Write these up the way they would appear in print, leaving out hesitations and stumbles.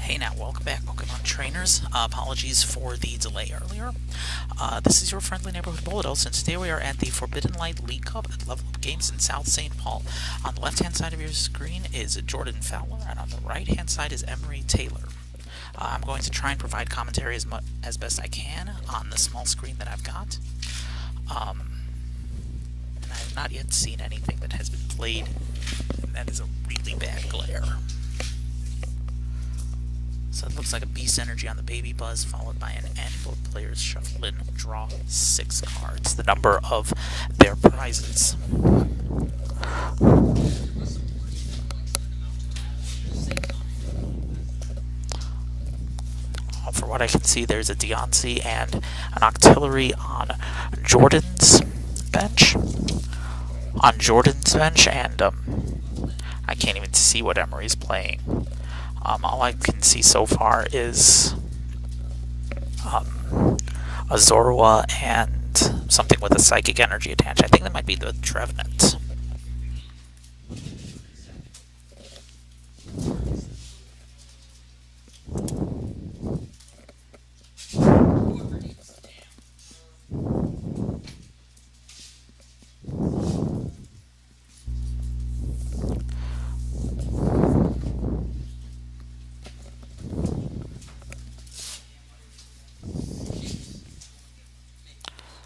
Hey now, welcome back, Pokemon trainers. Apologies for the delay earlier. This is your friendly neighborhood Bullados, and today we are at the Forbidden Light League Cup at Level Up Games in South St. Paul. On the left-hand side of your screen is Jordan Fowler, and on the right-hand side is Emery Taylor. I'm going to try and provide commentary as best I can on the small screen that I've got. And I have not yet seen anything that has been played, and that is a really bad glare. So it looks like a Beast Energy on the Baby Buzz, followed by an N. Both players shuffle in, draw 6 cards, the number of their prizes. For what I can see, there's a Deontay and an Octillery on Jordan's bench. And I can't even see what Emery's playing. All I can see so far is a Zoroark and something with a Psychic Energy attached. I think that might be the Trevenant.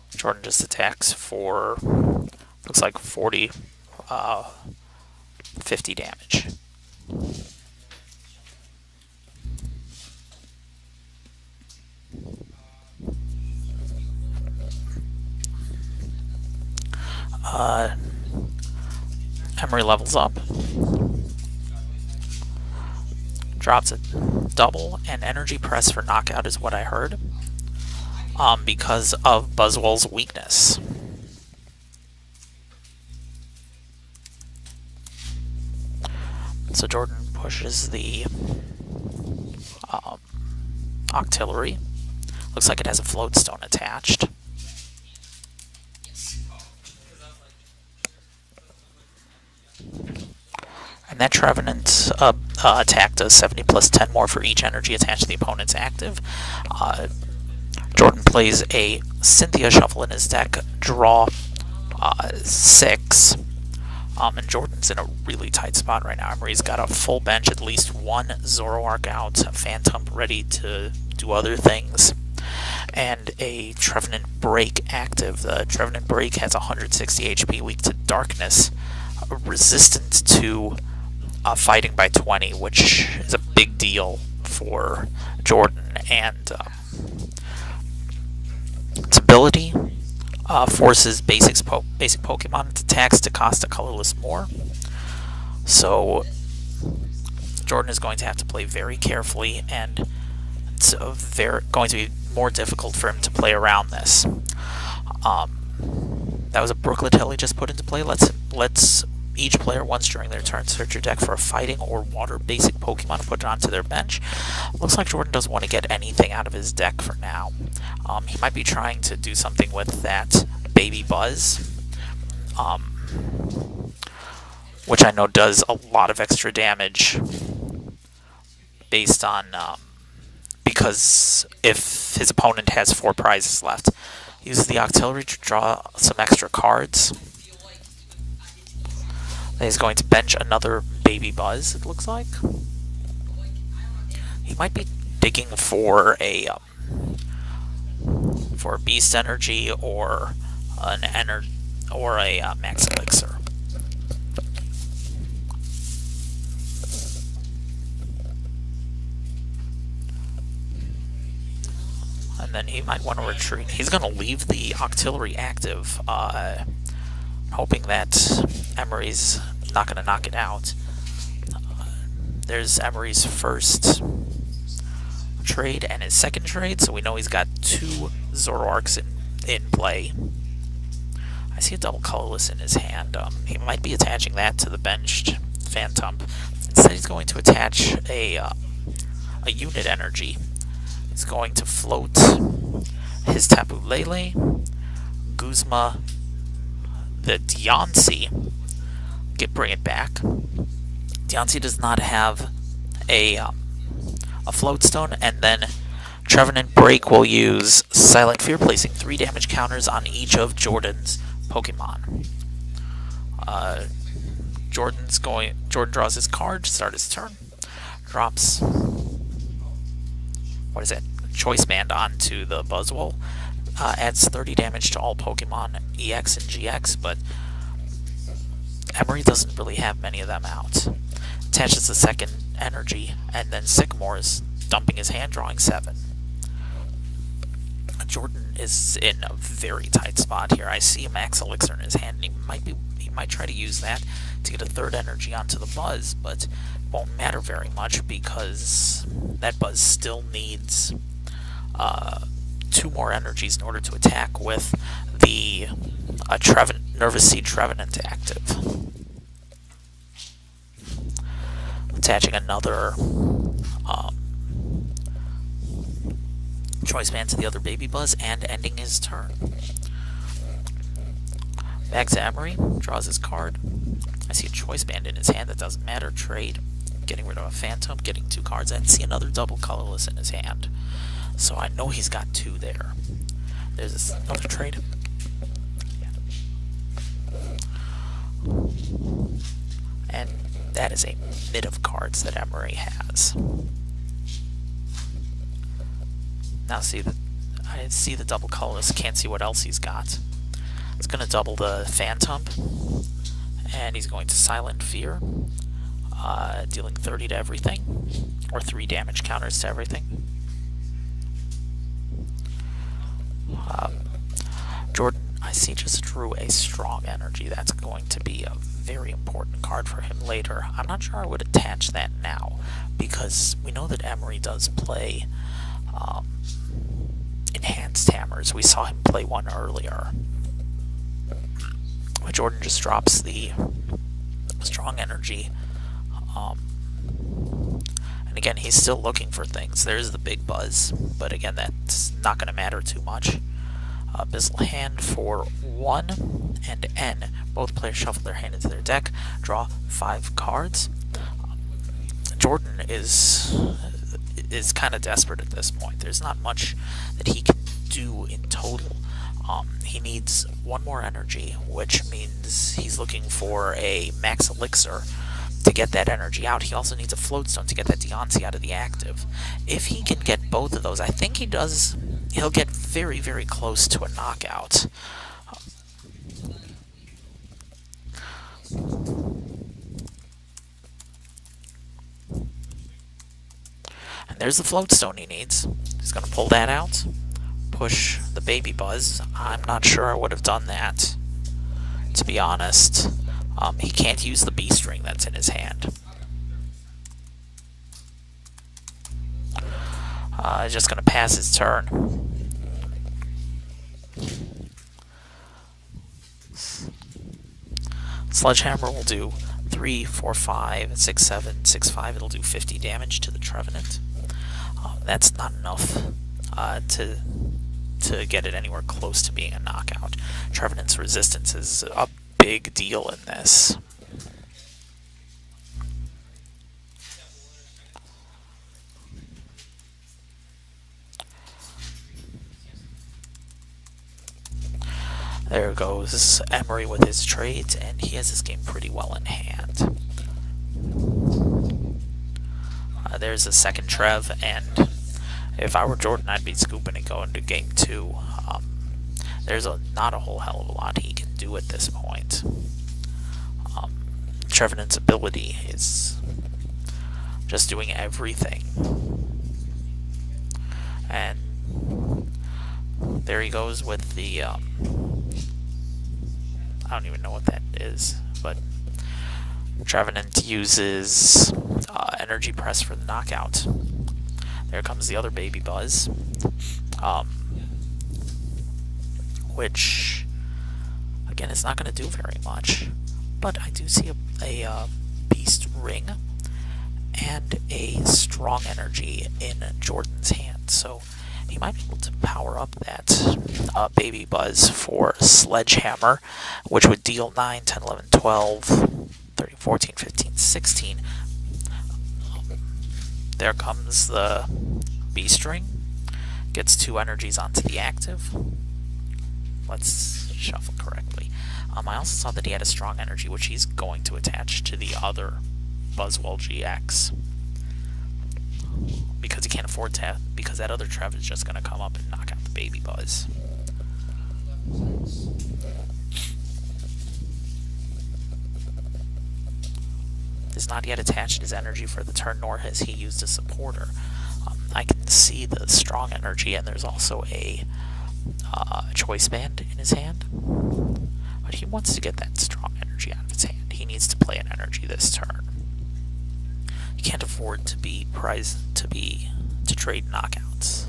Jordan just attacks for, looks like 50 damage. Emery levels up, drops a double, and Energy Press for knockout is what I heard. Because of Buzzwole's weakness. So Jordan pushes the Octillery. Looks like it has a Floatstone attached. And that Trevenant attack does 70 plus 10 more for each energy attached to the opponent's active. Jordan plays a Cynthia Shuffle in his deck, draw 6, and Jordan's in a really tight spot right now. Emery's got a full bench, at least one Zoroark out, a Phantom ready to do other things, and a Trevenant Break active. The Trevenant Break has 160 HP, weak to Darkness, resistant to fighting by 20, which is a big deal for Jordan, and its ability forces basic Pokemon attacks to cost a colorless more. So Jordan is going to have to play very carefully, and it's going to be more difficult for him to play around this. That was a Brooklet Hill he just put into play. Let's each player once during their turn search your deck for a fighting or water basic Pokemon and put it onto their bench. Looks like Jordan doesn't want to get anything out of his deck for now. He might be trying to do something with that Baby Buzz, which I know does a lot of extra damage based on because if his opponent has 4 prizes left. He uses the Octillery to draw some extra cards. He's going to bench another Baby Buzz, it looks like. He might be digging for a Beast Energy or a Max Elixir. And then he might want to retreat. He's going to leave the Octillery active, hoping that Emery's not going to knock it out. There's Emery's first trade and his second trade, so we know he's got 2 Zoroarks in play. I see a double colorless in his hand. He might be attaching that to the benched Phantom. Instead, he's going to attach a unit energy. He's going to float his Tapu Lele, Guzma, the Deontay, bring it back. Deontay does not have a a Floatstone, and then Trevenant Break will use Silent Fear, placing 3 damage counters on each of Jordan's Pokemon. Jordan draws his card to start his turn, drops, what is it, Choice Band onto the Buzzwole, adds 30 damage to all Pokemon EX and GX, but Emery doesn't really have many of them out. Attaches the second energy, and then Sycamore is dumping his hand, drawing 7. Jordan is in a very tight spot here. I see a Max Elixir in his hand, and he might try to use that to get a third energy onto the Buzz, but it won't matter very much because that Buzz still needs 2 more energies in order to attack with the Nervous Seed Trevenant active. Attaching another Choice Band to the other Baby Buzz and ending his turn. Back to Emery, draws his card. I see a Choice Band in his hand, that doesn't matter. Trade, getting rid of a Phantom, getting 2 cards. I see another double colorless in his hand, so I know he's got 2 there. There's another trade. And that is a mid of cards that Emery has. Now I see the double colorless, can't see what else he's got. It's going to double the Phantom, and he's going to Silent Fear, dealing 30 to everything, or 3 damage counters to everything. Jordan, I see, just drew a strong energy. That's going to be a very important card for him later. I'm not sure I would attach that now, because we know that Emery does play Enhanced Hammers. We saw him play one earlier. But Jordan just drops the strong energy. And again, he's still looking for things. There's the Big Buzz, but again, that's not going to matter too much. Abyssal Hand for 1 and N. Both players shuffle their hand into their deck, draw 5 cards. Jordan is kind of desperate at this point. There's not much that he can do in total. He needs 1 more energy, which means he's looking for a Max Elixir to get that energy out. He also needs a Floatstone to get that Deontay out of the active. If he can get both of those, I think he does. He'll get very, very close to a knockout. And there's the Floatstone he needs. He's going to pull that out, push the Baby Buzz. I'm not sure I would have done that, to be honest. He can't use the Beast Ring that's in his hand. He's just going to pass his turn. Sledgehammer will do 3, 4, 5, 6, 7, 6, 5. It'll do 50 damage to the Trevenant. That's not enough to get it anywhere close to being a knockout. Trevenant's resistance is a big deal in this. There goes Emery with his trades, and he has this game pretty well in hand. There's a second Trev, and if I were Jordan, I'd be scooping and going to game 2. There's not a whole hell of a lot he can do at this point. Trevenant's ability is just doing everything. And there he goes with the, I don't even know what that is, but Trevenant uses Energy Press for the knockout. There comes the other Baby Buzz, which, again, is not going to do very much. But I do see a Beast Ring and a Strong Energy in Jordan's hand, so he might be able to power up that Baby Buzz for Sledgehammer, which would deal 9, 10, 11, 12, 13, 14, 15, 16 There comes the B-String. Gets 2 energies onto the active. Let's shuffle correctly. I also saw that he had a strong energy, which he's going to attach to the other Buzzwole GX. Because he can't afford to, because that other Trev is just going to come up and knock out the baby Buzz. Has not yet attached his energy for the turn, nor has he used a supporter. I can see the strong energy, and there's also a choice band in his hand. But he wants to get that strong energy out of his hand. He needs to play an energy this turn. He can't afford to be to trade knockouts.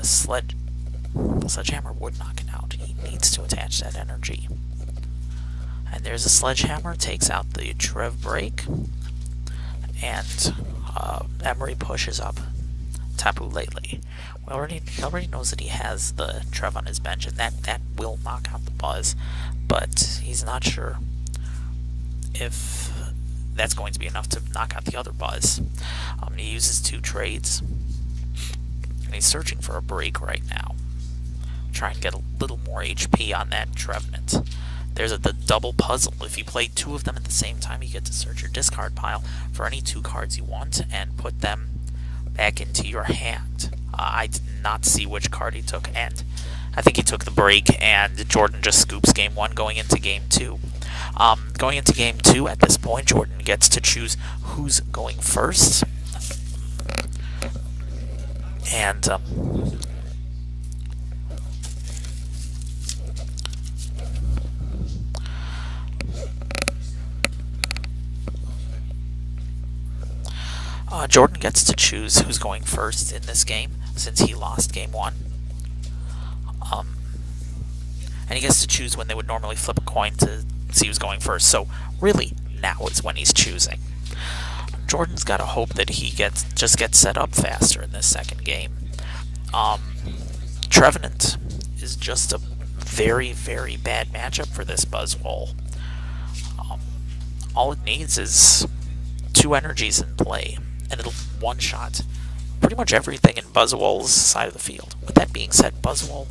Sledgehammer would knock it out. He needs to attach that energy. And there's a Sledgehammer, takes out the Trev break, and Emery pushes up Tapu Lele. He already knows that he has the Trev on his bench, and that will knock out the Buzz, but he's not sure if that's going to be enough to knock out the other Buzz. He uses 2 trades, and he's searching for a break right now. Try and get a little more HP on that Trevenant. There's the double puzzle. If you play 2 of them at the same time, you get to search your discard pile for any 2 cards you want and put them back into your hand. I did not see which card he took, and I think he took the break, and Jordan just scoops game 1 going into game 2. Going into game 2, at this point, Jordan gets to choose who's going first. And Jordan gets to choose who's going first in this game, since he lost game 1. And he gets to choose when they would normally flip a coin to see who's going first. So really, now is when he's choosing. Jordan's got to hope that he just gets set up faster in this second game. Trevenant is just a very, very bad matchup for this Buzzwole. All it needs is 2 energies in play, and it'll one-shot pretty much everything in Buzzwole's side of the field. With that being said, Buzzwole,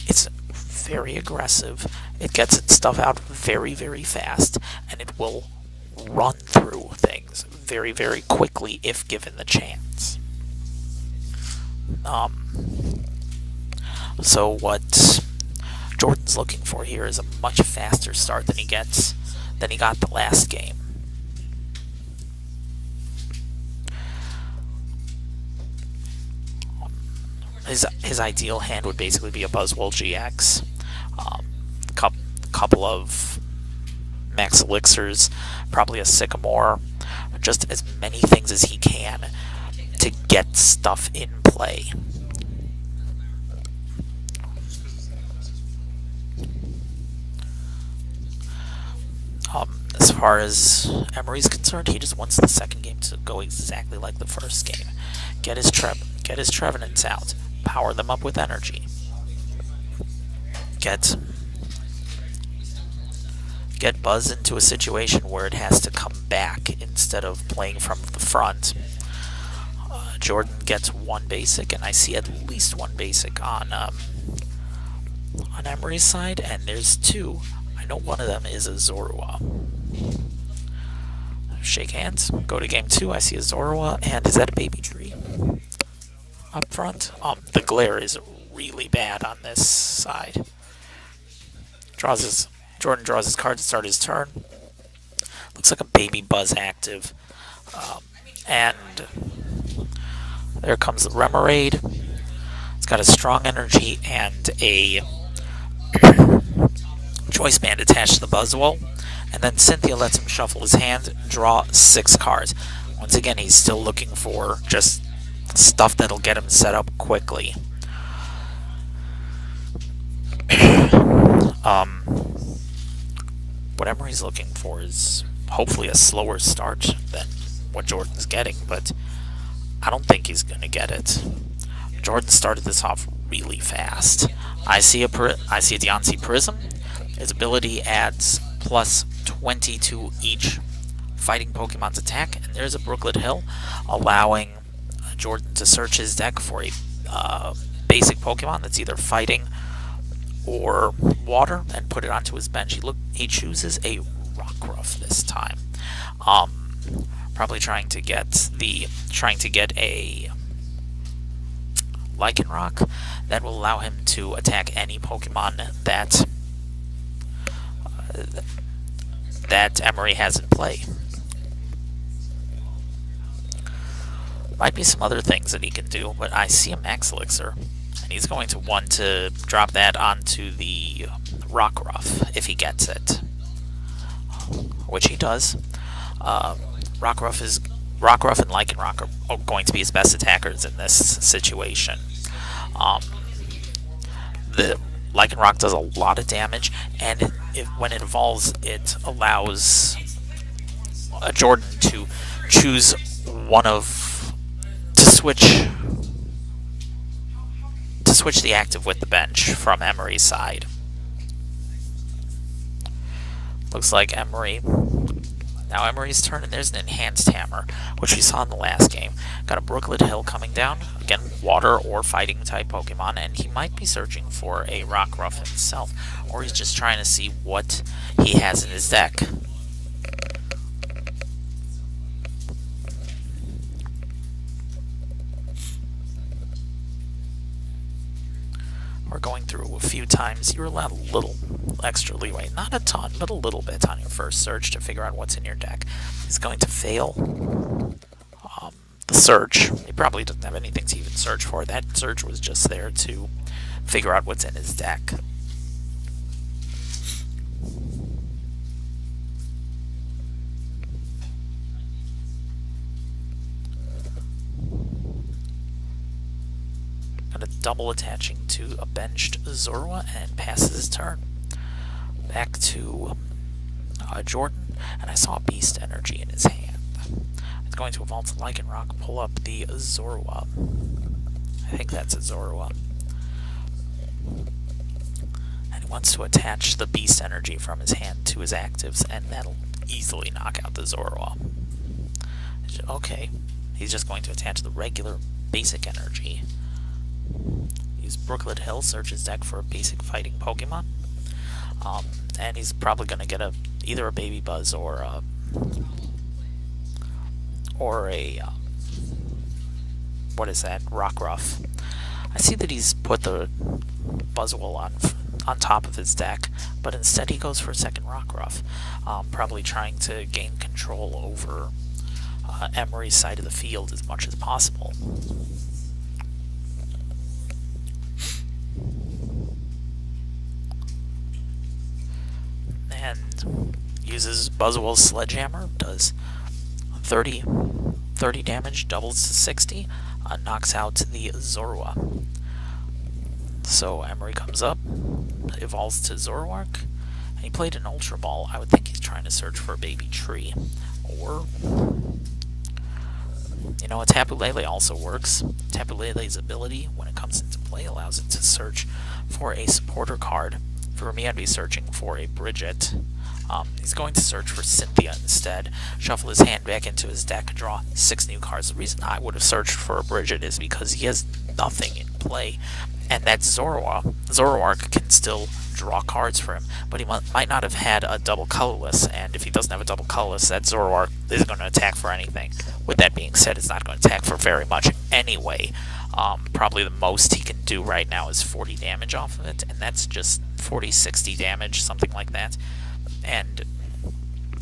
it's very aggressive. It gets its stuff out very, very fast, and it will run through things very, very quickly if given the chance. So what Jordan's looking for here is a much faster start than he got the last game. His ideal hand would basically be a Buzzwole GX, couple of Max Elixirs, probably a Sycamore, just as many things as he can to get stuff in play. As far as Emery's concerned, he just wants the second game to go exactly like the first game. Get his Trevenants out, power them up with energy. Get Buzz into a situation where it has to come back instead of playing from the front. Jordan gets 1 basic, and I see at least 1 basic on Emery's side, and there's 2. I know one of them is a Zoroark. Shake hands, go to game 2, I see a Zoroark, and is that a baby tree? Up front? The glare is really bad on this side. Jordan draws his card to start his turn. Looks like a baby Buzz active. And there comes the Remoraid. It's got a strong energy and a choice band attached to the Buzzwole. And then Cynthia lets him shuffle his hand, draw 6 cards. Once again, he's still looking for just stuff that'll get him set up quickly. What Emery's looking for is hopefully a slower start than what Jordan's getting, but I don't think he's going to get it. Jordan started this off really fast. I see a Deontay Prism. His ability adds plus 20 to each fighting Pokemon's attack, and there's a Brooklet Hill, allowing Jordan to search his deck for a basic Pokemon that's either fighting or water, and put it onto his bench. He chooses a Rockruff this time. Probably trying to get a Lycanroc that will allow him to attack any Pokemon that Emery has in play. Might be some other things that he can do, but I see a Max Elixir, and he's going to want to drop that onto the Rockruff if he gets it, which he does. Rockruff and Lycanroc are going to be his best attackers in this situation. The Lycanroc does a lot of damage, and when it evolves, it allows Jordan to choose switch the active with the bench from Emery's side. Looks like now Emery's turn, and there's an Enhanced Hammer, which we saw in the last game. Got a Brooklet Hill coming down, again, water or fighting type Pokemon, and he might be searching for a Rockruff himself, or he's just trying to see what he has in his deck. We're going through a few times. You're allowed a little extra leeway, not a ton, but a little bit on your first search to figure out what's in your deck. He's going to fail the search. He probably doesn't have anything to even search for. That search was just there to figure out what's in his deck. Double attaching to a benched Zorua and passes his turn. Back to Jordan, and I saw Beast Energy in his hand. He's going to evolve to Lycanroc, pull up the Zorua. I think that's a Zorua. And he wants to attach the Beast Energy from his hand to his actives, and that'll easily knock out the Zorua. Okay, he's just going to attach the regular basic energy. Use Brooklet Hill, search his deck for a basic fighting Pokemon, and he's probably going to get either a Baby Buzz or a what is that? Rockruff. I see that he's put the Buzzwole on top of his deck, but instead he goes for a second Rockruff, probably trying to gain control over Emery's side of the field as much as possible. And uses Buzzwole's Sledgehammer, does 30 damage, doubles to 60, knocks out the Zorua. So Emery comes up, evolves to Zoroark, and he played an Ultra Ball. I would think he's trying to search for a baby tree, or a Tapu Lele also works. Tapu Lele's ability, when it comes into play, allows it to search for a supporter card. For me, I'd be searching for a Bridget. He's going to search for Cynthia instead, shuffle his hand back into his deck, draw 6 new cards. The reason I would have searched for a Bridget is because he has nothing in play, and that Zoroark can still draw cards for him, but he might not have had a double colorless, and if he doesn't have a double colorless, that Zoroark isn't going to attack for anything. With that being said, it's not going to attack for very much anyway. Probably the most he can do right now is 40 damage off of it, and that's just 40-60 damage, something like that. And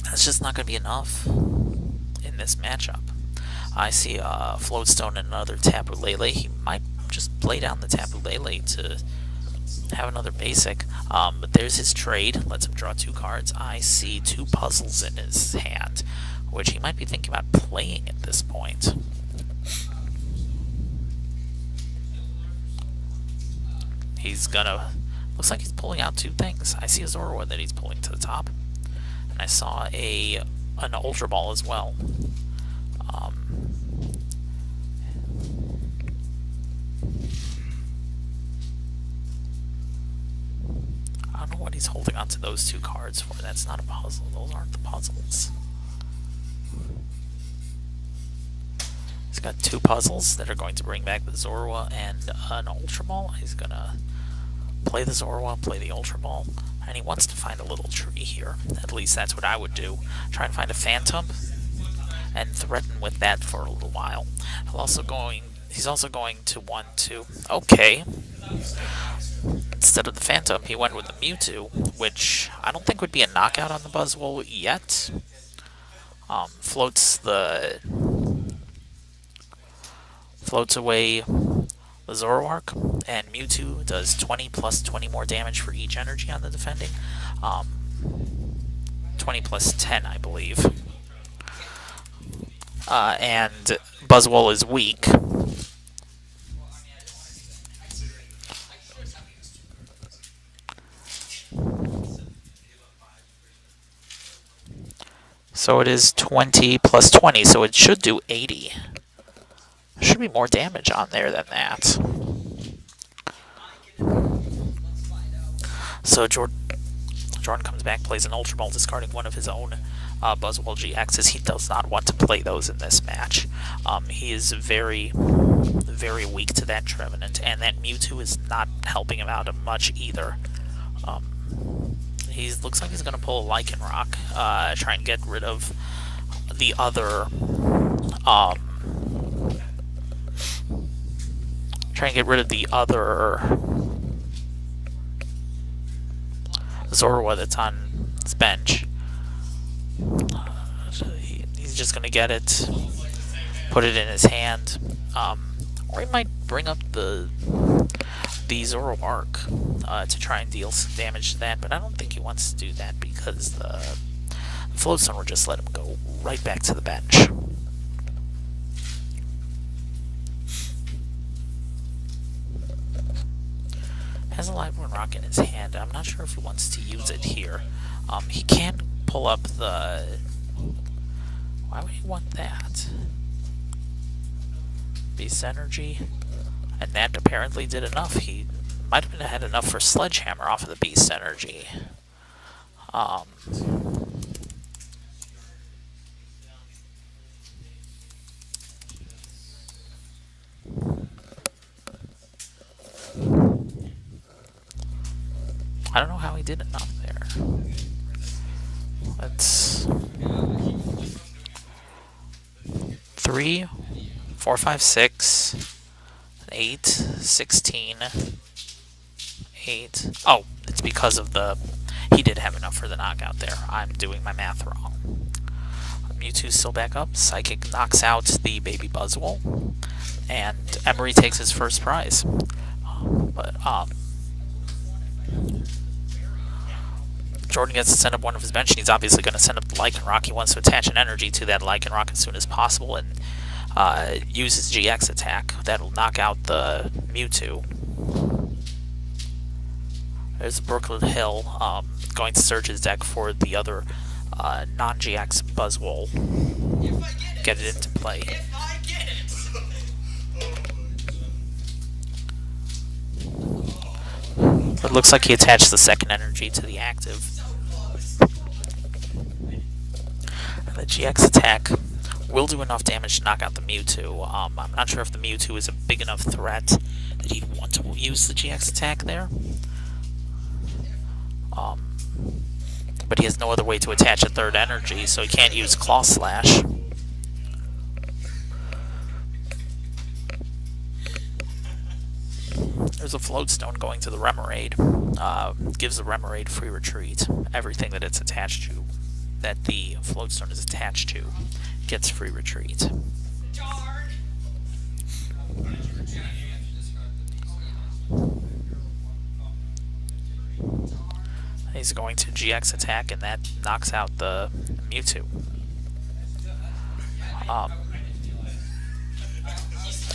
that's just not going to be enough in this matchup. I see a Floatstone and another Tapu Lele. He might just play down the Tapu Lele to have another basic. But there's his trade. Lets him draw 2 cards. I see 2 puzzles in his hand, which he might be thinking about playing at this point. He's gonna... Looks like he's pulling out 2 things. I see a Zorua that he's pulling to the top, and I saw an Ultra Ball as well. I don't know what he's holding onto those 2 cards for. That's not a puzzle. Those aren't the puzzles. got two puzzles that are going to bring back the Zorua and an Ultra Ball. He's gonna play the Zorua, play the Ultra Ball, and he wants to find a little tree here. At least that's what I would do. Try and find a Phantom and threaten with that for a little while. He's also going to want to... Okay. Instead of the Phantom, he went with the Mewtwo, which I don't think would be a knockout on the Buzzwole yet. Floats away the Zoroark, and Mewtwo does 20 plus 20 more damage for each energy on the defending. 20 plus 10, I believe. And Buzzwole is weak. So it is 20 plus 20, so it should do 80. There should be more damage on there than that. So Jordan comes back, plays an Ultra Ball, discarding one of his own Buzzwole GXs. He does not want to play those in this match. He is very, very weak to that Trevenant, and that Mewtwo is not helping him out much either. He looks like he's going to pull a Lycanroc, try and get rid of the other, Zorua that's on his bench. He's just going to get it, put it in his hand, or he might bring up the Zoroark to try and deal some damage to that, but I don't think he wants to do that because the Floatstone will just let him go right back to the bench. Has a Lycanroc in his hand. I'm not sure if he wants to use it here. He can pull up the... Why would he want that? Beast Energy. And that apparently did enough. He might have had enough for Sledgehammer off of the Beast Energy. I don't know how he did enough there. Let's... 3, 4, 5, 6... 8, 16, 8. Oh, it's because of the... He did have enough for the knockout there. I'm doing my math wrong. Mewtwo's still back up. Psychic knocks out the baby Buzzwole. And Emery takes his first prize. But, Jordan gets to send up one of his bench, and he's obviously going to send up the Lycanroc. He wants to attach an energy to that Lycanroc as soon as possible, and use his GX attack. That'll knock out the Mewtwo. There's Brooklyn Hill going to search his deck for the other non-GX Buzzwole. Get it into play. It looks like he attached the second energy to the active. And the GX attack will do enough damage to knock out the Mewtwo. I'm not sure if the Mewtwo is a big enough threat that he'd want to use the GX attack there. But he has no other way to attach a third energy, so he can't use Claw Slash. There's a Floatstone going to the Remoraid. Gives the Remoraid free retreat. Everything that it's attached to, that the Floatstone is attached to, gets free retreat. He's going to GX attack, and that knocks out the Mewtwo.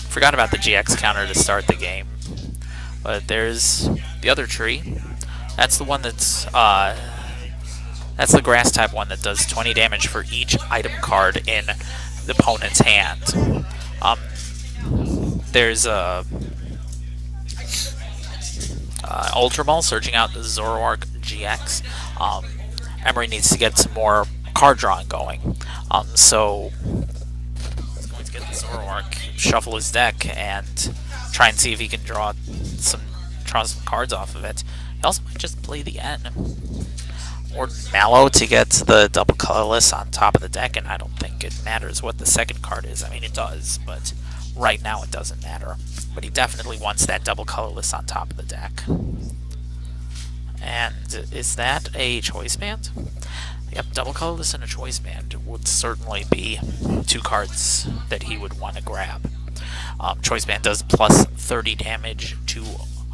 Forgot about the GX counter to start the game. But there's the other tree. That's the one that's that's the grass type one that does 20 damage for each item card in the opponent's hand. There's a Ultra Ball searching out the Zoroark GX. Emery needs to get some more card drawing going. So he's going to get the Zoroark, shuffle his deck, and try and see if he can draw some cards off of it. He also might just play the N. Or Mallow to get the double colorless on top of the deck, and I don't think it matters what the second card is. I mean, it does, but right now it doesn't matter. But he definitely wants that double colorless on top of the deck. And is that a choice band? Yep, double colorless and a choice band would certainly be two cards that he would want to grab. Choice band does plus 30 damage to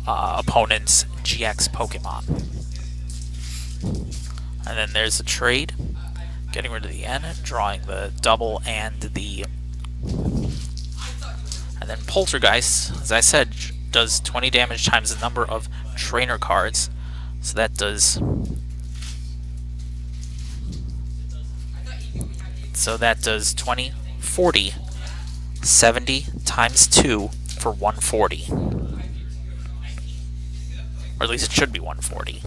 opponent's GX Pokemon. And then there's a trade, getting rid of the N, drawing the double and the... And then Poltergeist, as I said, does 20 damage times the number of trainer cards. So that does... So that does 20, 40, 70 times 2 for 140. Or at least it should be 140.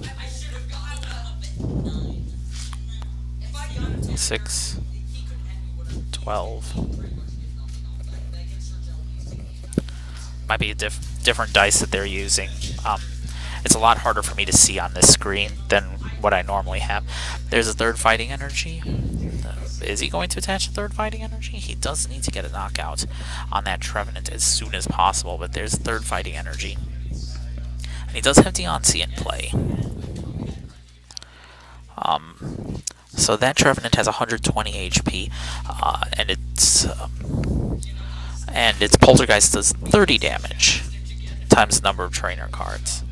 6, 12. Might be a different dice that they're using. It's a lot harder for me to see on this screen than what I normally have. There's a third fighting energy. Is he going to attach a third fighting energy? He does need to get a knockout on that Trevenant as soon as possible, but there's a third fighting energy. And he does have Deontay in play. So that Trevenant has 120 HP, and its Poltergeist does 30 damage times the number of trainer cards.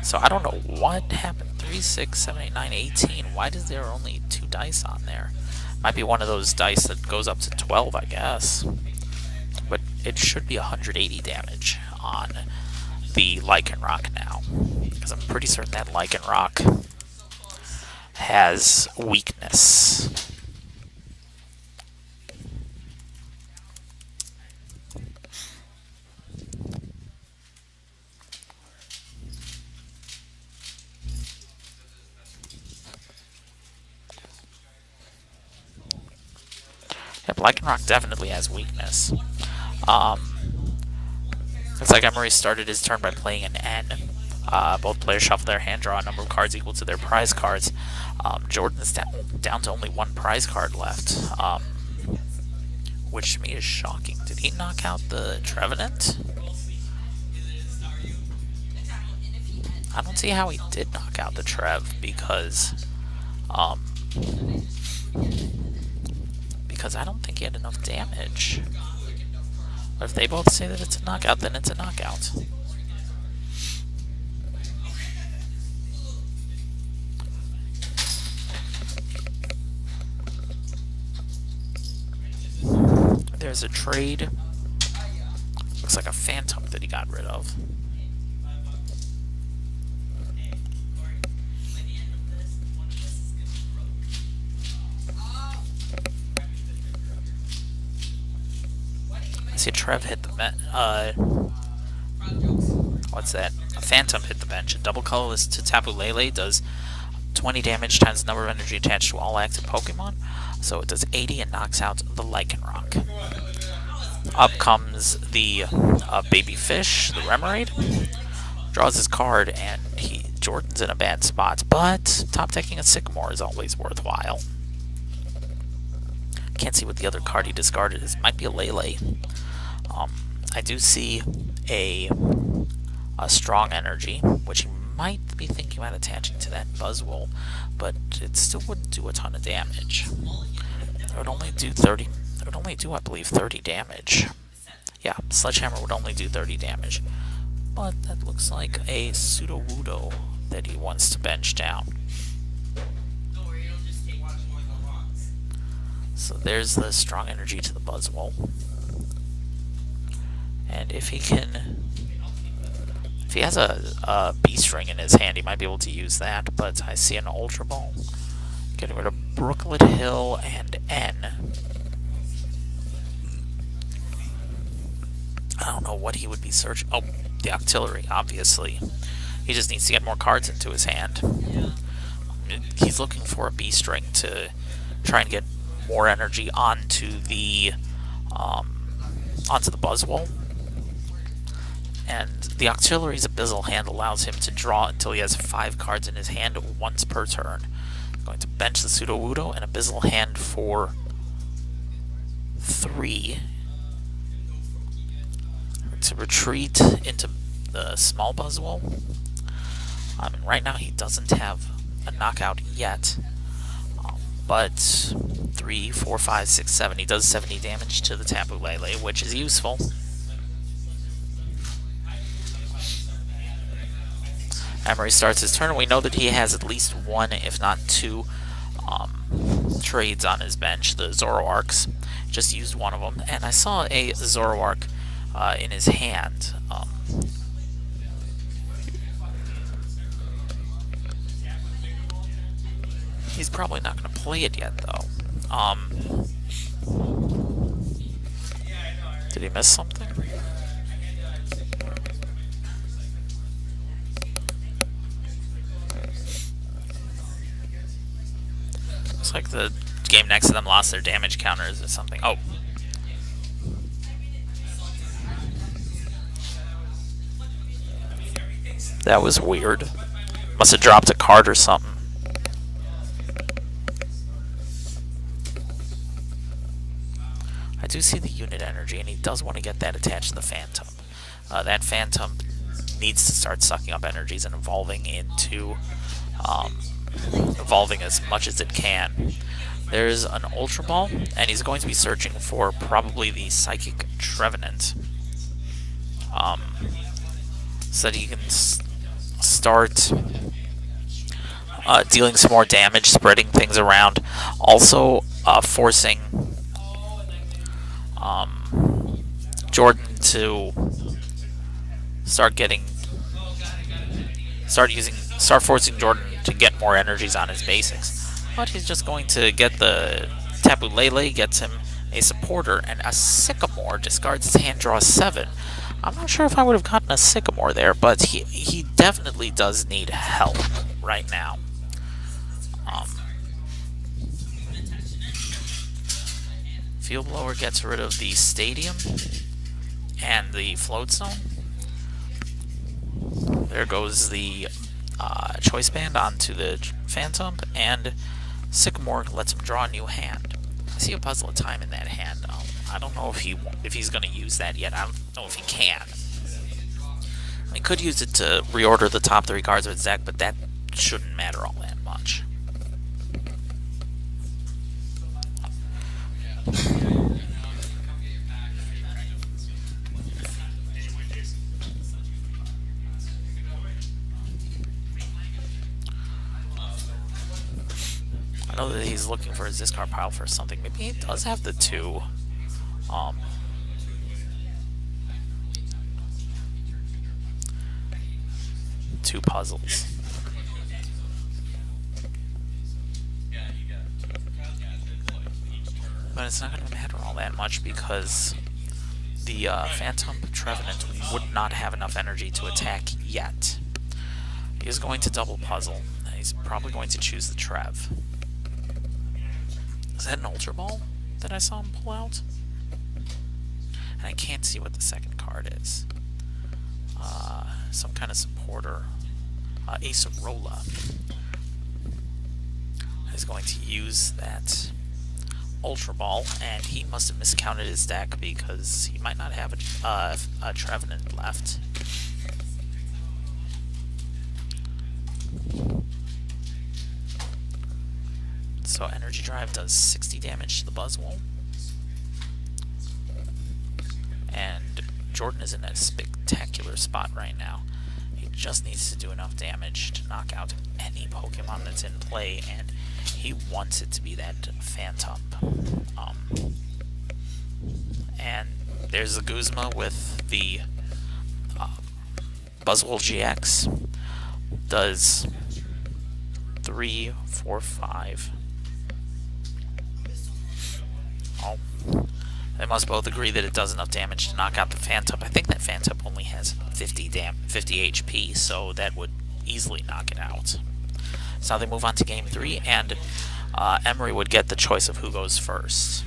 So I don't know what happened. 3, 6, 7, 8, 9, 18. Why is there only 2 dice on there? Might be one of those dice that goes up to 12, I guess. But it should be 180 damage on the Lycanroc now, because I'm pretty certain that Lycanroc has weakness. Yep, Lycanroc definitely has weakness. It's like Emery started his turn by playing an N. Both players shuffle their hand, draw a number of cards equal to their prize cards. Jordan's down to only 1 prize card left, which to me is shocking. Did he knock out the Trevenant? I don't see how he did knock out the Trev, because I don't think he had enough damage. But if they both say that it's a knockout, then it's a knockout. There's a trade. Looks like a Phantom that he got rid of. I see a Trev hit the bench. What's that? A Phantom hit the bench. A double colorless to Tapu Lele does 20 damage times the number of energy attached to all active Pokemon. So it does 80 and knocks out the Lycanroc. Up comes the Baby Fish, the Remoraid. Draws his card, and Jordan's in a bad spot, but top decking a Sycamore is always worthwhile. Can't see what the other card he discarded is. Might be a Lele. I do see a Strong Energy, which he might be thinking about attaching to that Buzzwole, but it still wouldn't do a ton of damage. It would only do 30. It would only do, I believe, 30 damage. Yeah, Sledgehammer would only do 30 damage. But that looks like a Sudowoodo that he wants to bench down. So there's the Strong Energy to the Buzzwole. And if he has a B-String in his hand, he might be able to use that, but I see an Ultra Ball. Getting rid of Brooklet Hill and N. I don't know what he would be searching. Oh, the Octillery, obviously. He just needs to get more cards into his hand. He's looking for a B-String to try and get more energy onto the onto the Buzzwole. And the Octillery's Abyssal Hand allows him to draw until he has 5 cards in his hand once per turn. I'm going to bench the Sudowoodo and Abyssal Hand for 3. To retreat into the small Buzzwole. And right now he doesn't have a knockout yet. But 3, 4, 5, 6, 7. He does 70 damage to the Tapu Lele, which is useful. Emery starts his turn. We know that he has at least 1, if not 2, trades on his bench. The Zoroarks. Just used one of them. And I saw a Zoroark in his hand. He's probably not going to play it yet, though. Did he miss something? Looks like the game next to them lost their damage counters or something. Oh. That was weird. Must have dropped a card or something. I do see the unit energy, and he does want to get that attached to the Phantom. That Phantom needs to start sucking up energies and evolving into evolving as much as it can. There's an Ultra Ball, and he's going to be searching for probably the Psychic Trevenant, so that he can start dealing some more damage, spreading things around, also forcing Jordan to start forcing Jordan to get more energies on his basics. But he's just going to get the Tapu Lele, gets him a Supporter, and a Sycamore, discards his hand, draws 7. I'm not sure if I would have gotten a Sycamore there, but he definitely does need help right now. Field Blower gets rid of the Stadium and the Float Zone. There goes the Choice Band onto the Phantom, and Sycamore lets him draw a new hand. I see a Puzzle of Time in that hand. I don't know if he's going to use that yet. I don't know if he can. He could use it to reorder the top 3 cards of his deck, but that shouldn't matter all that much. I know that he's looking for his discard pile for something. Maybe he does have the 2. Two puzzles. But it's not going to matter all that much because the Phantom Trevenant would not have enough energy to attack yet. He is going to double puzzle. He's probably going to choose the Trev. Is that an Ultra Ball that I saw him pull out? And I can't see what the second card is. Some kind of supporter. Acerola. He's going to use that Ultra Ball, and he must have miscounted his deck because he might not have a Trevenant left. So Energy Drive does 60 damage to the Buzzwole. And Jordan is in a spectacular spot right now. He just needs to do enough damage to knock out any Pokemon that's in play, and he wants it to be that Phantom. And there's the Guzma with the Buzzwole GX. Does 3, 4, 5. Oh. They must both agree that it does enough damage to knock out the Phantom. I think that Phantom only has 50 HP, so that would easily knock it out. So now they move on to game 3, and Emery would get the choice of who goes first.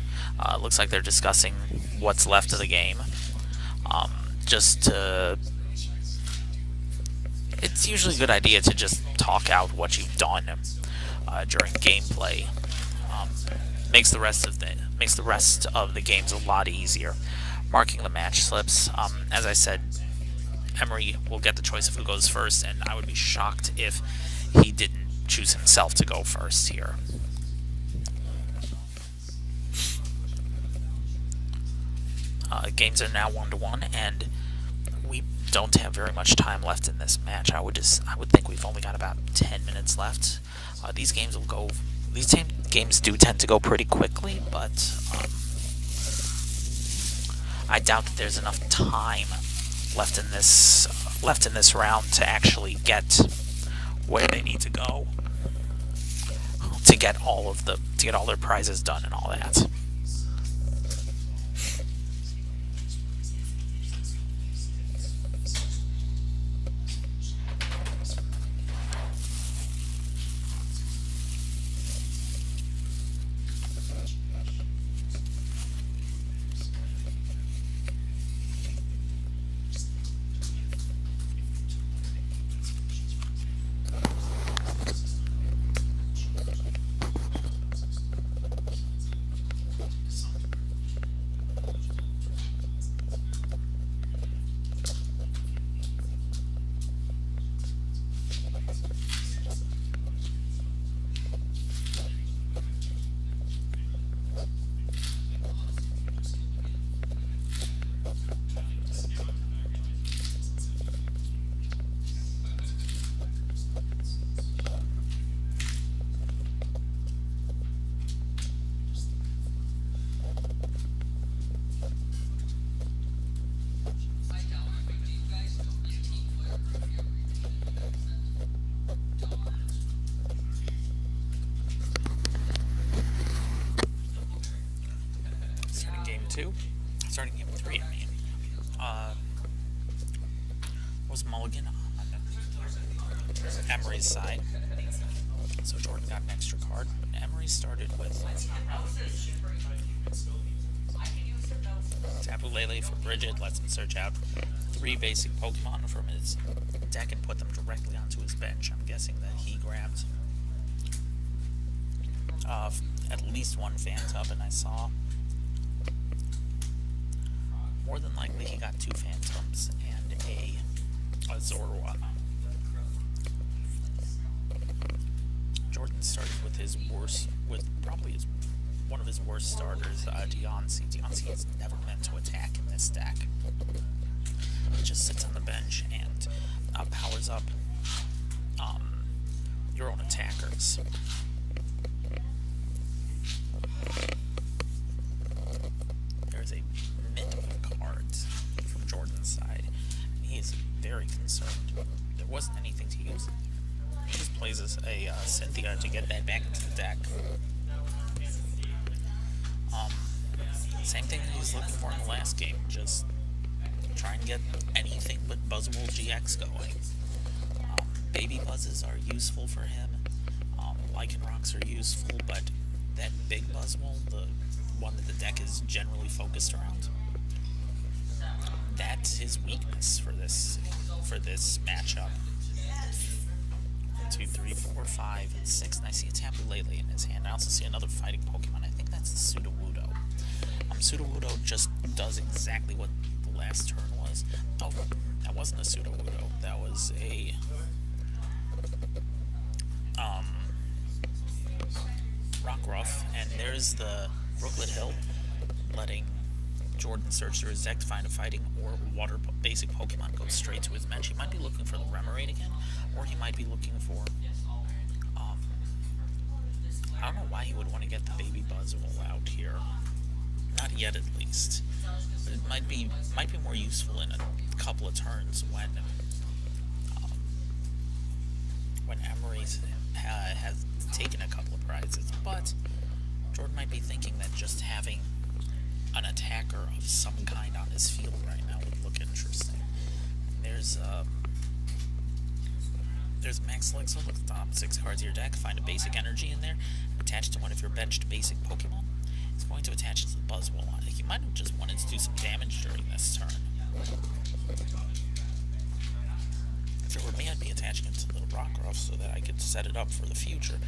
Looks like they're discussing what's left of the game. Just to... It's usually a good idea to just talk out what you've done during gameplay. Makes the rest of the games a lot easier. Marking the match slips. As I said, Emery will get the choice of who goes first, and I would be shocked if he didn't choose himself to go first here. Games are now 1-1, and we don't have very much time left in this match. I would think we've only got about 10 minutes left. These games do tend to go pretty quickly, but I doubt that there's enough time left in this round to actually get where they need to go to get all their prizes done and all that. Starting game 3, I mean. Was Mulligan on Emery's side. So Jordan got an extra card. Emery started with Tapu Lele for Bridget, lets him search out 3 basic Pokemon from his deck and put them directly onto his bench. I'm guessing that he grabbed at least 1 Phantom, and I saw more than likely he got 2 Phantoms and a Zoroark. Jordan started with probably one of his worst starters, Deontay. Deontay is never meant to attack in this deck. He just sits on the bench and powers up your own attackers. There's a mint of cards from Jordan's side, and he is very concerned. There wasn't anything to use. He just plays a Cynthia to get that back into the deck. Same thing that he was looking for in the last game, just try and get anything but Buzzwole GX going. Baby Buzzes are useful for him. Lycanrocs are useful, but that big Buzzwole, the one that the deck is generally focused around, that's his weakness for this matchup. 1, 2, 3, 4, 5, and 6, and I see a Tapu Lele in his hand. I also see another fighting Pokemon. I think that's the Sudowoodo. Sudowoodo just does exactly what the last turn was. Oh, that wasn't a Sudowoodo. That was a Rockruff, and there's the Brooklet Hill, letting Jordan search through his deck to find a fighting or water basic Pokemon go straight to his bench. He might be looking for the Remoraid again, or he might be looking for I don't know why he would want to get the Baby Buzzwole out here. Not yet, at least. But it might be more useful in a couple of turns when Emery has taken a couple of prizes. But Jordan might be thinking that just having an attacker of some kind on his field right now would look interesting. There's Max Select, look at the top 6 cards of your deck, find a basic energy in there, attach to one of your benched basic Pokemon, He's going to attach it to the Buzzwole. He might have just wanted to do some damage during this turn. If it were me, I'd be attaching it to the Rockruff so that I could set it up for the future.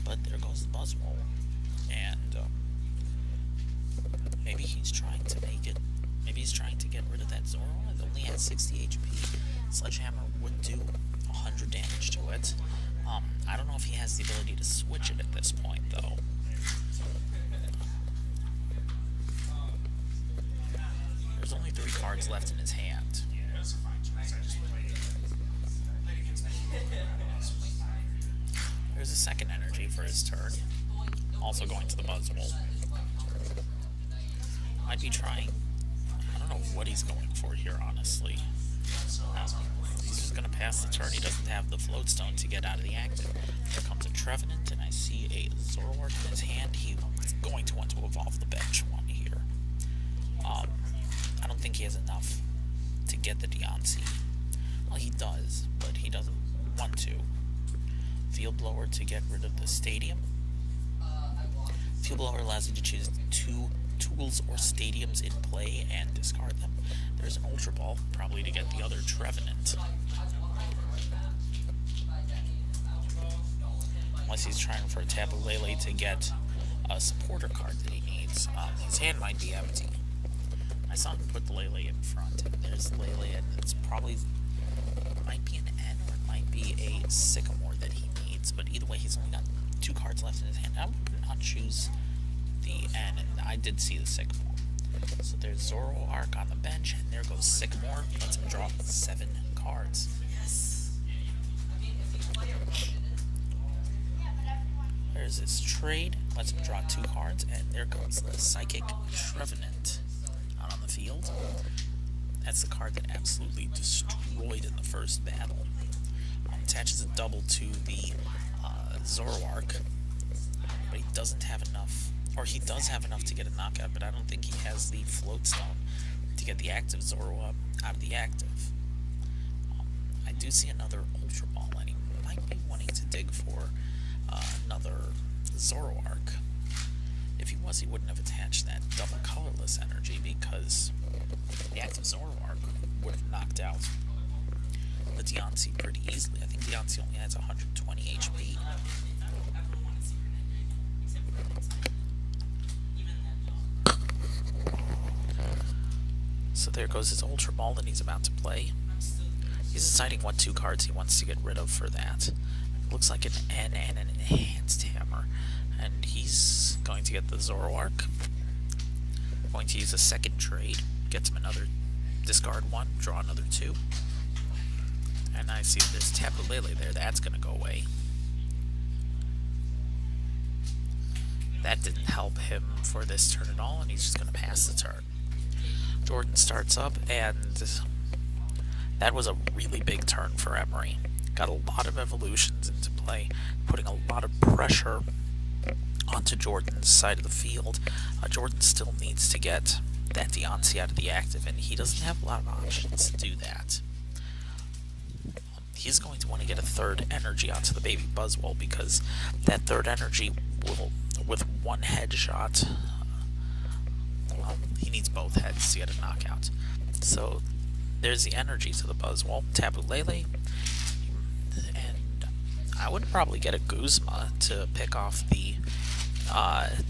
But there goes the Buzzwole. And maybe he's trying to make it. Maybe he's trying to get rid of that Zoroark. It only has 60 HP. Sledgehammer would do 100 damage to it. I don't know if he has the ability to switch it at this point, though. There's only 3 cards left in his hand. There's a second energy for his turn. Also going to the Buzzwole. Might be trying... I don't know what he's going for here, honestly. He's just going to pass the turn. He doesn't have the Floatstone to get out of the active. Here comes a Trevenant, and I see a Zoroark in his hand. He's going to want to evolve the bench one here. I don't think he has enough to get the Deontay. Well, he does, but he doesn't want to. Field Blower to get rid of the Stadium. Field Blower allows you to choose 2 tools or stadiums in play and discard them. There's an Ultra Ball, probably to get the other Trevenant. Unless he's trying for a Tapu Lele to get a supporter card that he needs. His hand might be empty. I saw him put the Lele in front, and there's Lele, and it's probably, might be an N or it might be a Sycamore that he needs, but either way, he's only got 2 cards left in his hand. I would not choose the N, and I did see the Sycamore. So there's Zoroark on the bench, and there goes Sycamore. Lets him draw 7 cards. Yes. There's his trade. Lets him draw 2 cards, and there goes the Psychic Trevenant out on the field. That's the card that absolutely destroyed in the first battle. Attaches a double to the Zoroark, but he doesn't have enough, or he does have enough to get a knockout, but I don't think he has the Floatstone to get the active Zoroark out of the active. I do see another Ultra Ball, and he might be wanting to dig for another Zoroark. If he was, he wouldn't have attached that double colorless energy, because the active Zoroark would have knocked out the Deontay pretty easily. I think Deontay only has 120 HP. So there goes his Ultra Ball that he's about to play. He's deciding what 2 cards he wants to get rid of for that. It looks like an N and an Enhanced Hammer. And he's going to get the Zoroark. Going to use a second trade. Gets him another discard 1, draw another 2. And I see this Tapu Lele there. That's going to go away. That didn't help him for this turn at all, and he's just going to pass the turn. Jordan starts up, and that was a really big turn for Emery. Got a lot of evolutions into play, putting a lot of pressure onto Jordan's side of the field. Jordan still needs to get that Deontay out of the active, and he doesn't have a lot of options to do that. He's going to want to get a 3rd energy onto the baby Buzzwole, because that 3rd energy will, with 1 headshot, well, he needs both heads to get a knockout. So there's the energy to the Buzzwole. Tapu Lele, and I would probably get a Guzma to pick off the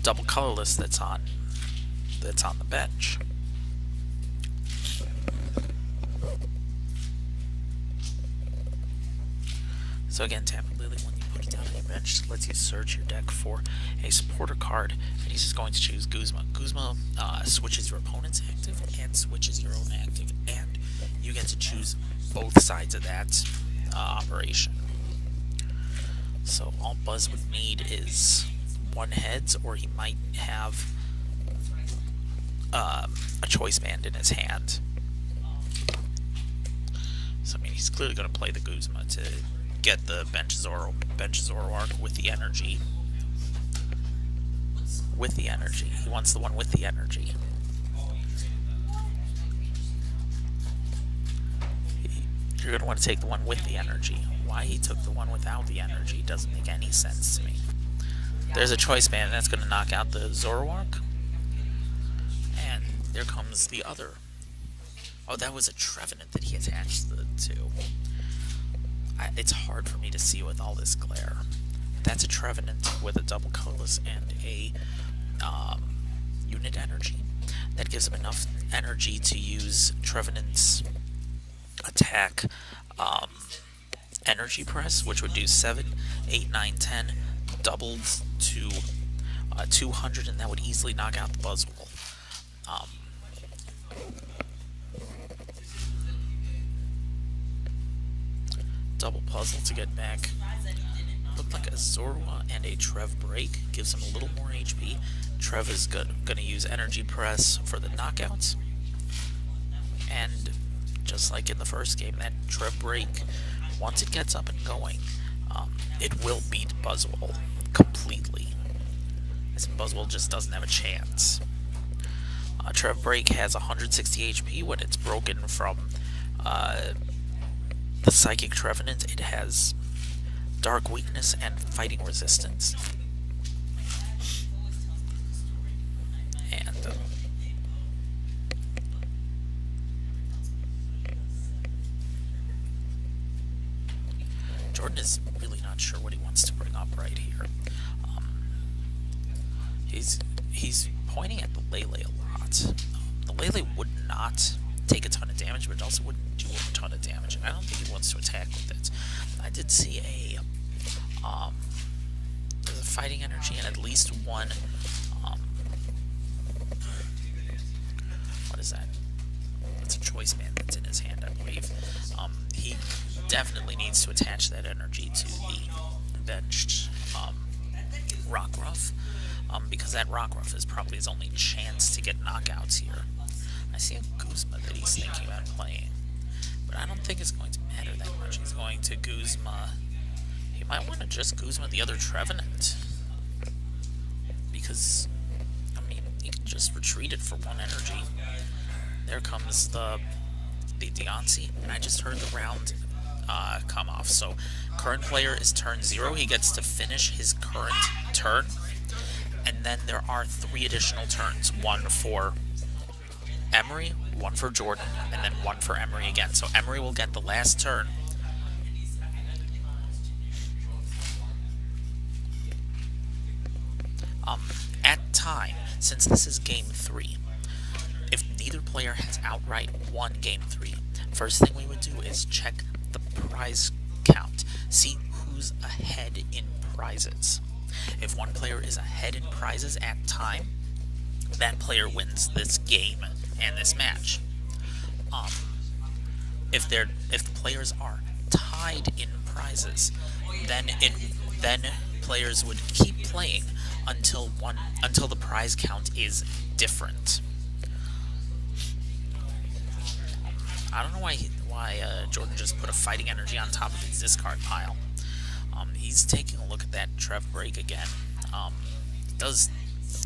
double colorless that's on the bench. So again, Tapu Lele, when you put it down on your bench, lets you search your deck for a supporter card, and he's just going to choose Guzma. Guzma switches your opponent's active and switches your own active, and you get to choose both sides of that operation. So all Buzz would need is 1 heads, or he might have a choice band in his hand. So I mean, he's clearly going to play the Guzma to get the bench Zoroark with the energy. With the energy. He wants the one with the energy. You're going to want to take the one with the energy. Why he took the one without the energy doesn't make any sense to me. There's a choice band, and that's going to knock out the Zoroark. There comes the other. Oh, that was a Trevenant that he attached to. It's hard for me to see with all this glare. That's a Trevenant with a double colorless and a unit energy. That gives him enough energy to use Trevenant's attack energy press, which would do 7, 8, 9, 10, doubled to 200, and that would easily knock out the Buzzwole. Double puzzle to get back. Looked like a Zoroark and a Trev break. Gives him a little more HP. Trev is going to use energy press for the knockouts. And just like in the first game, that Trev break, once it gets up and going, it will beat Buzzwole completely. As Buzzwole just doesn't have a chance. Trev break has 160 HP when it's broken from the Psychic Trevenant. It has Dark Weakness and Fighting Resistance. And Jordan is really not sure what he wants to bring up right here. He's pointing at the Lele a lot. The Lele would not take a ton of damage, but it also wouldn't do a ton of damage. I don't think he wants to attack with it. I did see there's a fighting energy and at least one, what is that? It's a choice band that's in his hand, I believe. He definitely needs to attach that energy to the benched Rockruff, because that Rockruff is probably his only chance to get knockouts here. I see a Guzma that he's thinking about playing, but I don't think it's going to matter that much. He's going to Guzma. He might want to just Guzma the other Trevenant, because, I mean, he can just retreat it for 1 energy. There comes the Deontay, and I just heard the round come off. So, current player is turn 0. He gets to finish his current turn, and then there are 3 additional turns. 1 for Emery, 1 for Jordan, and then 1 for Emery again. So Emery will get the last turn. At time, since this is game 3, if neither player has outright won game 3, first thing we would do is check the prize count. See who's ahead in prizes. If one player is ahead in prizes at time, that player wins this game and this match. If the players are tied in prizes, then players would keep playing until the prize count is different. I don't know why Jordan just put a fighting energy on top of his discard pile. He's taking a look at that Trev break again. It does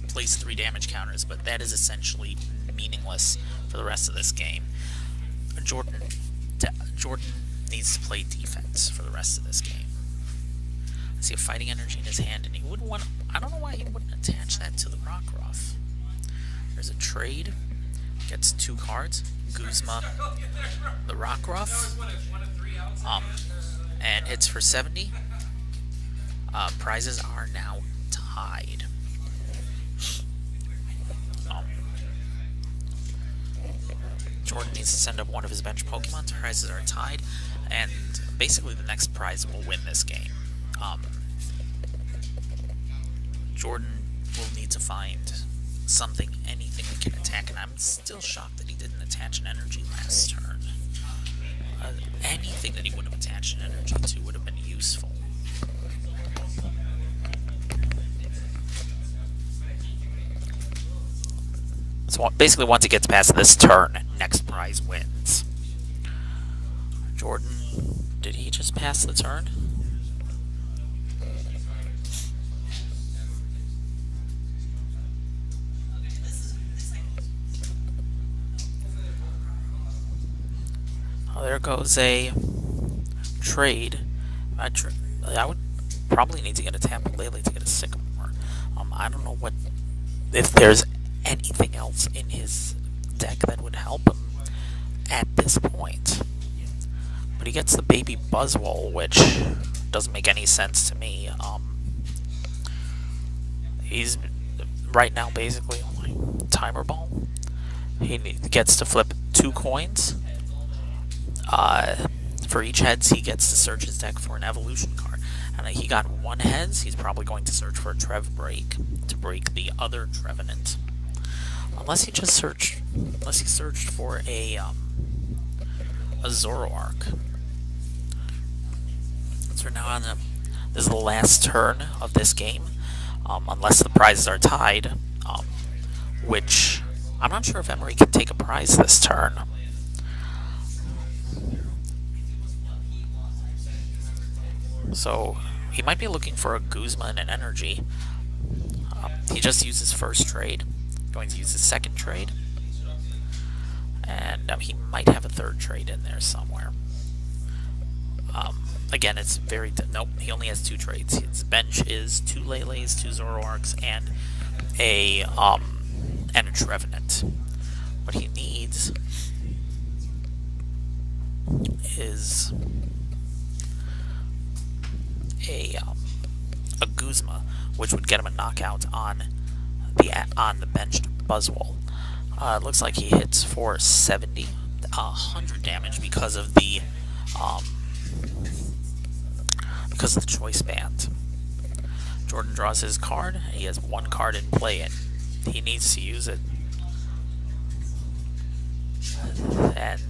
place 3 damage counters, but that is essentially meaningless for the rest of this game. Jordan needs to play defense for the rest of this game. I see a fighting energy in his hand, and he wouldn't want. I don't know why he wouldn't attach that to the Rockruff. There's a trade. Gets 2 cards. Guzma, the Rockruff, and hits for 70. Prizes are now tied. Jordan needs to send up one of his bench Pokemon. Prizes are tied, and basically the next prize will win this game. Jordan will need to find something, anything that can attack, and I'm still shocked that he didn't attach an energy last turn. Anything that he would have attached an energy to would have been useful. So basically, once it gets past this turn, next prize wins. Jordan, did he just pass the turn? Oh, there goes a trade. I would probably need to get a Tapu Lele to get a Sycamore. I don't know if there's anything else in his deck that would help him at this point. But he gets the baby Buzzwole, which doesn't make any sense to me. He's right now basically timer ball. He gets to flip 2 coins. For each heads, he gets to search his deck for an evolution card. And he got 1 heads. He's probably going to search for a Trev break to break the other Trevenant. Unless he searched for a Zoroark. So we're now on this is the last turn of this game, unless the prizes are tied, which I'm not sure if Emery can take a prize this turn. So he might be looking for a Guzma and an energy. He just used his first trade. Going to use his second trade. And he might have a third trade in there somewhere. Again, it's very... Nope, he only has 2 trades. His bench is 2 Lele's, 2 Zoroarks, and a Trevenant. What he needs is a Guzma, which would get him a knockout on the benched Buzzwole. It looks like he hits for 100 damage because of the choice band. Jordan draws his card. He has 1 card in play, and he needs to use it. And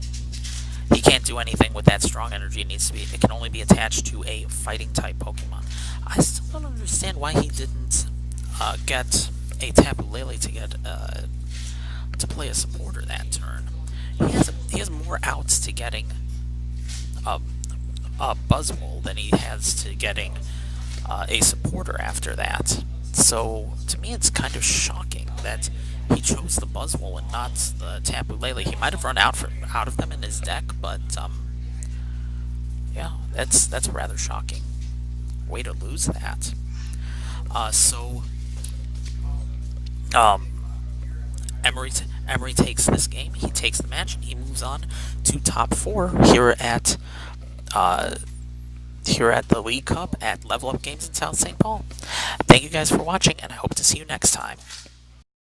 he can't do anything with that strong energy. It can only be attached to a fighting type Pokemon. I still don't understand why he didn't get a Tapu Lele to play a supporter that turn. He has more outs to getting a Buzzwole than he has to getting a supporter after that. So to me, it's kind of shocking that he chose the Buzzwole and not the Tapu Lele. He might have run out of them in his deck, but yeah, that's rather shocking. Way to lose that. Emery takes this game. He takes the match, and he moves on to top 4 here at the League Cup at Level Up Games in South St. Paul. Thank you guys for watching, and I hope to see you next time.